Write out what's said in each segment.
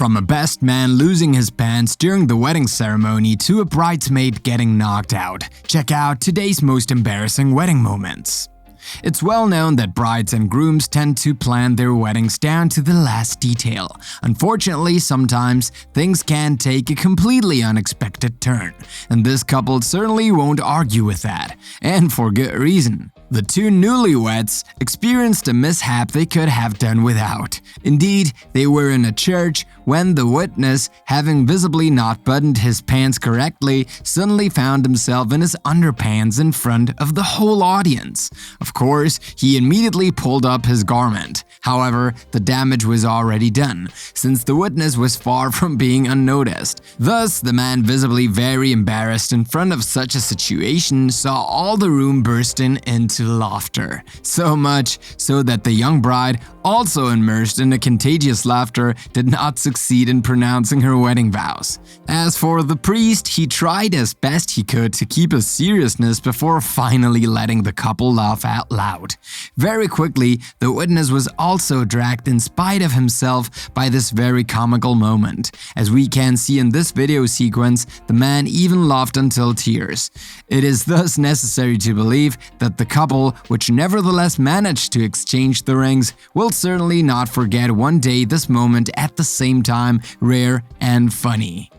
From a best man losing his pants during the wedding ceremony to a bridesmaid getting knocked out, check out today's most embarrassing wedding moments. It's well known that brides and grooms tend to plan their weddings down to the last detail. Unfortunately, sometimes things can take a completely unexpected turn, and this couple certainly won't argue with that, and for good reason. The two newlyweds experienced a mishap they could have done without. Indeed, they were in a church when the witness, having visibly not buttoned his pants correctly, suddenly found himself in his underpants in front of the whole audience. Of course, he immediately pulled up his garment. However, the damage was already done, since the witness was far from being unnoticed. Thus, the man, visibly very embarrassed in front of such a situation, saw all the room bursting into laughter. So much so that the young bride, also immersed in a contagious laughter, did not succeed in pronouncing her wedding vows. As for the priest, he tried as best he could to keep his seriousness before finally letting the couple laugh out loud. Very quickly, the witness was also dragged in spite of himself by this very comical moment. As we can see in this video sequence, the man even laughed until tears. It is thus necessary to believe that the couple, which nevertheless managed to exchange the rings, will certainly not forget one day this moment, at the same time rare and funny.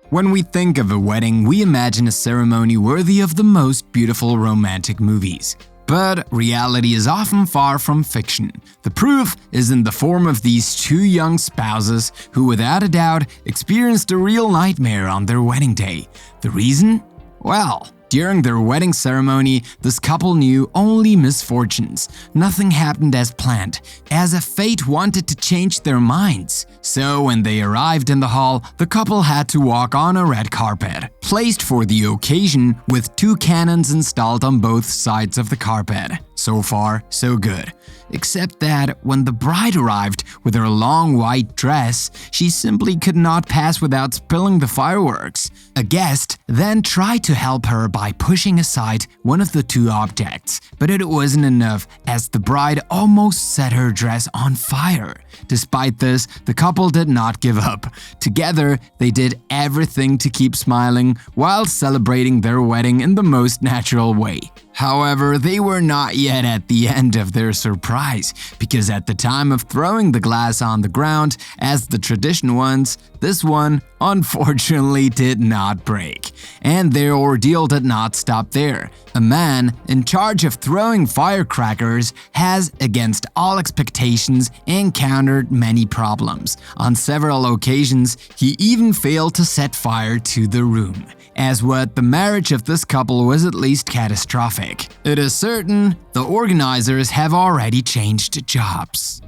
When we think of a wedding, we imagine a ceremony worthy of the most beautiful romantic movies. But reality is often far from fiction. The proof is in the form of these two young spouses who, without a doubt, experienced a real nightmare on their wedding day. The reason? Well, during their wedding ceremony, this couple knew only misfortunes. Nothing happened as planned, as if fate wanted to change their minds. So when they arrived in the hall, the couple had to walk on a red carpet, placed for the occasion with two cannons installed on both sides of the carpet. So far, so good. Except that when the bride arrived with her long white dress, she simply could not pass without spilling the fireworks. A guest then tried to help her by pushing aside one of the two objects, but it wasn't enough, as the bride almost set her dress on fire. Despite this, the couple did not give up. Together, they did everything to keep smiling while celebrating their wedding in the most natural way. However, they were not yet at the end of their surprise, because at the time of throwing the glass on the ground, as the tradition wants, this one unfortunately did not break. And their ordeal did not stop there. A man in charge of throwing firecrackers has, against all expectations, encountered many problems. On several occasions, he even failed to set fire to the room, as what the marriage of this couple was at least catastrophic. It is certain the organizers have already changed jobs.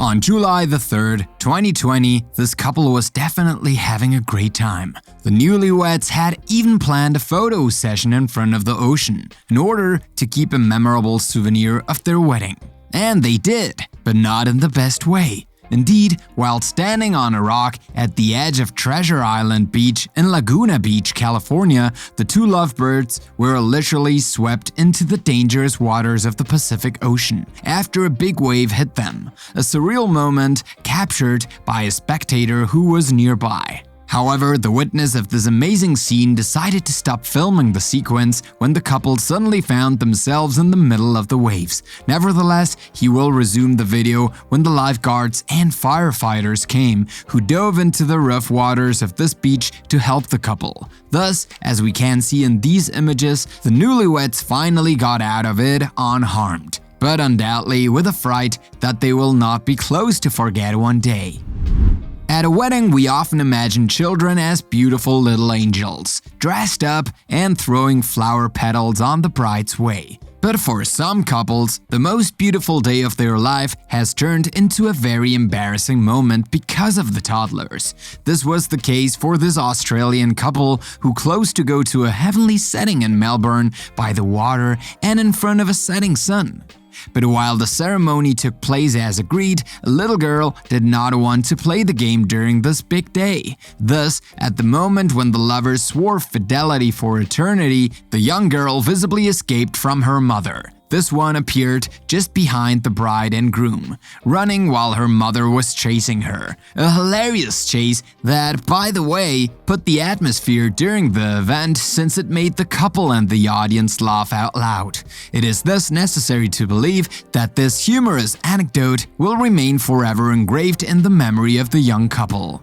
On July the 3rd, 2020, this couple was definitely having a great time. The newlyweds had even planned a photo session in front of the ocean in order to keep a memorable souvenir of their wedding. And they did, but not in the best way. Indeed, while standing on a rock at the edge of Treasure Island Beach in Laguna Beach, California, the two lovebirds were literally swept into the dangerous waters of the Pacific Ocean after a big wave hit them, a surreal moment captured by a spectator who was nearby. However, the witness of this amazing scene decided to stop filming the sequence when the couple suddenly found themselves in the middle of the waves. Nevertheless, he will resume the video when the lifeguards and firefighters came, who dove into the rough waters of this beach to help the couple. Thus, as we can see in these images, the newlyweds finally got out of it unharmed, but undoubtedly with a fright that they will not be close to forget one day. At a wedding, we often imagine children as beautiful little angels, dressed up and throwing flower petals on the bride's way. But for some couples, the most beautiful day of their life has turned into a very embarrassing moment because of the toddlers. This was the case for this Australian couple who closed to go to a heavenly setting in Melbourne by the water and in front of a setting sun. But while the ceremony took place as agreed, a little girl did not want to play the game during this big day. Thus, at the moment when the lovers swore fidelity for eternity, the young girl visibly escaped from her mother. This one appeared just behind the bride and groom, running while her mother was chasing her. A hilarious chase that, by the way, put the atmosphere during the event since it made the couple and the audience laugh out loud. It is thus necessary to believe that this humorous anecdote will remain forever engraved in the memory of the young couple.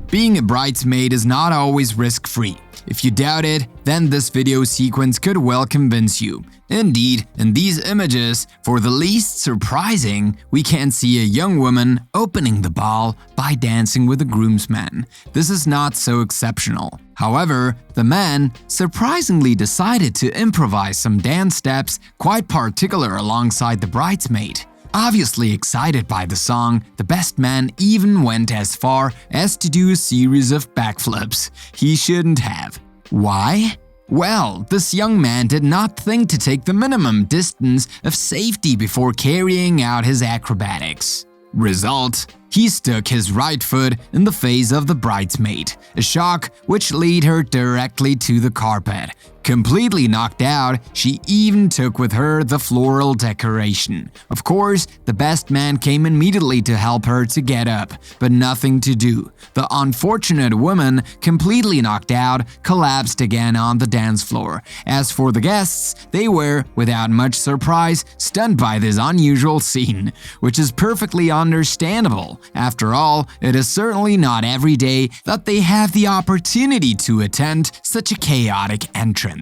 Being a bridesmaid is not always risk-free. If you doubt it, then this video sequence could well convince you. Indeed, in these images, for the least surprising, we can see a young woman opening the ball by dancing with a groomsman. This is not so exceptional. However, the man surprisingly decided to improvise some dance steps quite particular alongside the bridesmaid. Obviously excited by the song, the best man even went as far as to do a series of backflips. He shouldn't have. Why? Well, this young man did not think to take the minimum distance of safety before carrying out his acrobatics. Result: he stuck his right foot in the face of the bridesmaid, a shock which led her directly to the carpet. Completely knocked out, she even took with her the floral decoration. Of course, the best man came immediately to help her to get up, but nothing to do. The unfortunate woman, completely knocked out, collapsed again on the dance floor. As for the guests, they were, without much surprise, stunned by this unusual scene, which is perfectly understandable. After all, it is certainly not every day that they have the opportunity to attend such a chaotic entrance.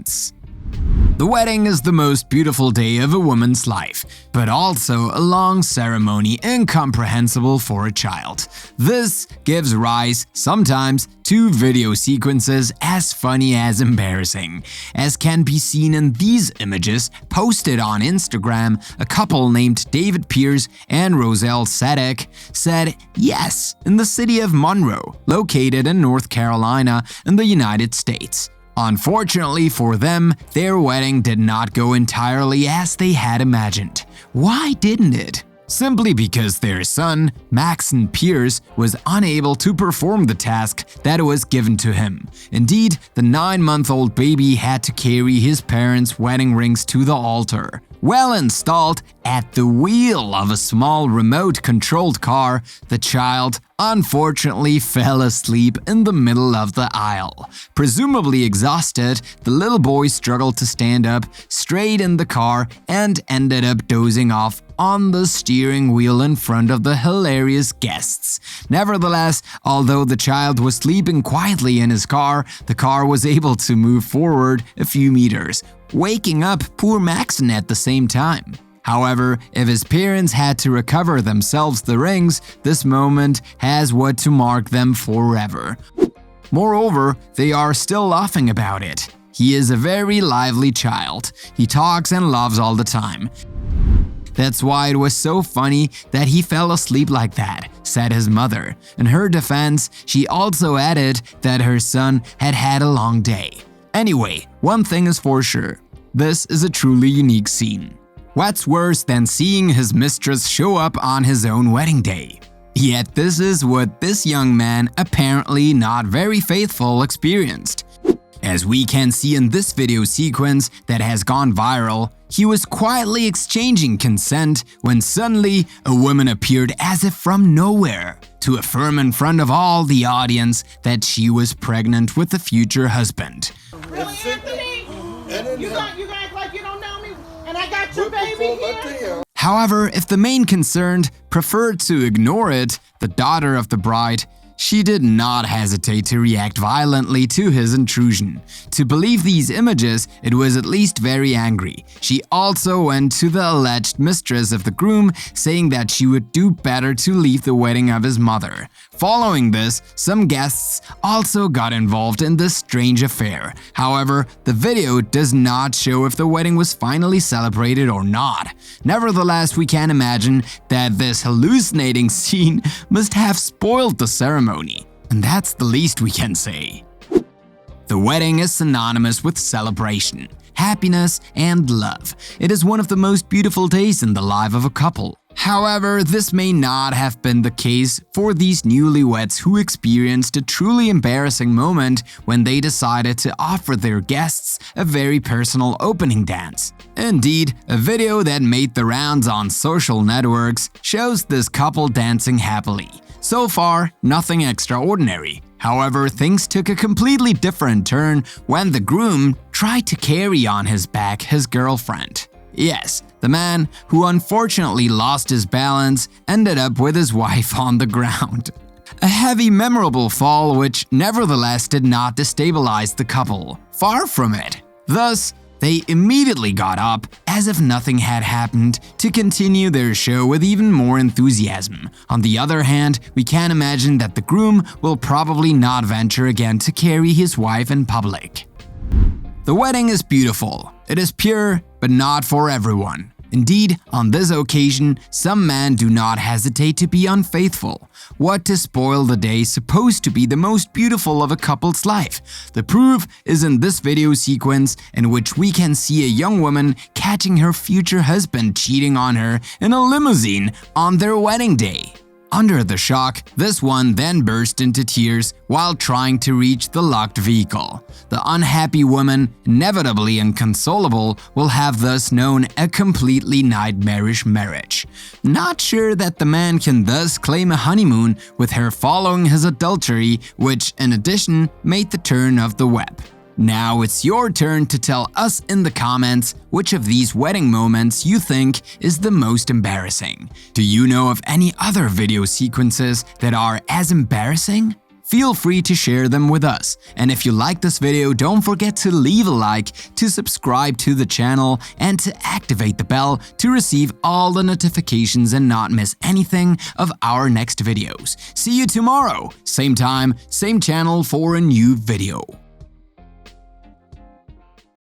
The wedding is the most beautiful day of a woman's life, but also a long ceremony incomprehensible for a child. This gives rise, sometimes, to video sequences as funny as embarrassing. As can be seen in these images posted on Instagram, a couple named David Pierce and Roselle Sadek said yes in the city of Monroe, located in North Carolina in the United States. Unfortunately for them, their wedding did not go entirely as they had imagined. Why didn't it? Simply because their son, Maxon Pierce, was unable to perform the task that was given to him. Indeed, the 9-month-old baby had to carry his parents' wedding rings to the altar. Well installed at the wheel of a small remote-controlled car, the child unfortunately fell asleep in the middle of the aisle. Presumably exhausted, the little boy struggled to stand up straight in the car and ended up dozing off on the steering wheel in front of the hilarious guests. Nevertheless, although the child was sleeping quietly in his car, the car was able to move forward a few meters, waking up poor Maxon at the same time. However, if his parents had to recover themselves the rings, this moment has what to mark them forever. Moreover, they are still laughing about it. He is a very lively child. He talks and laughs all the time. That's why it was so funny that he fell asleep like that, said his mother. In her defense, she also added that her son had had a long day. Anyway, one thing is for sure. This is a truly unique scene. What's worse than seeing his mistress show up on his own wedding day? Yet this is what this young man, apparently not very faithful, experienced. As we can see in this video sequence that has gone viral, he was quietly exchanging consent when suddenly a woman appeared as if from nowhere to affirm in front of all the audience that she was pregnant with the future husband. Really, Anthony? You gonna act like you don't know me? And I got your baby here? However, if the main concerned preferred to ignore it, the daughter of the bride, she did not hesitate to react violently to his intrusion. To believe these images, it was at least very angry. She also went to the alleged mistress of the groom, saying that she would do better to leave the wedding of his mother. Following this, some guests also got involved in this strange affair. However, the video does not show if the wedding was finally celebrated or not. Nevertheless, we can imagine that this hallucinating scene must have spoiled the ceremony, and that's the least we can say. The wedding is synonymous with celebration, happiness, and love. It is one of the most beautiful days in the life of a couple. However, this may not have been the case for these newlyweds who experienced a truly embarrassing moment when they decided to offer their guests a very personal opening dance. Indeed, a video that made the rounds on social networks shows this couple dancing happily. So far, nothing extraordinary. However, things took a completely different turn when the groom tried to carry on his back his girlfriend. Yes, the man, who unfortunately lost his balance, ended up with his wife on the ground. A heavy, memorable fall which nevertheless did not destabilize the couple. Far from it. Thus, they immediately got up, as if nothing had happened, to continue their show with even more enthusiasm. On the other hand, we can imagine that the groom will probably not venture again to carry his wife in public. The wedding is beautiful. It is pure, but not for everyone. Indeed, on this occasion, some men do not hesitate to be unfaithful. What to spoil the day supposed to be the most beautiful of a couple's life? The proof is in this video sequence in which we can see a young woman catching her future husband cheating on her in a limousine on their wedding day. Under the shock, this one then burst into tears while trying to reach the locked vehicle. The unhappy woman, inevitably inconsolable, will have thus known a completely nightmarish marriage. Not sure that the man can thus claim a honeymoon with her following his adultery, which in addition made the turn of the web. Now it's your turn to tell us in the comments which of these wedding moments you think is the most embarrassing. Do you know of any other video sequences that are as embarrassing? Feel free to share them with us. And if you like this video, don't forget to leave a like, to subscribe to the channel, and to activate the bell to receive all the notifications and not miss anything of our next videos. See you tomorrow, same time, same channel for a new video.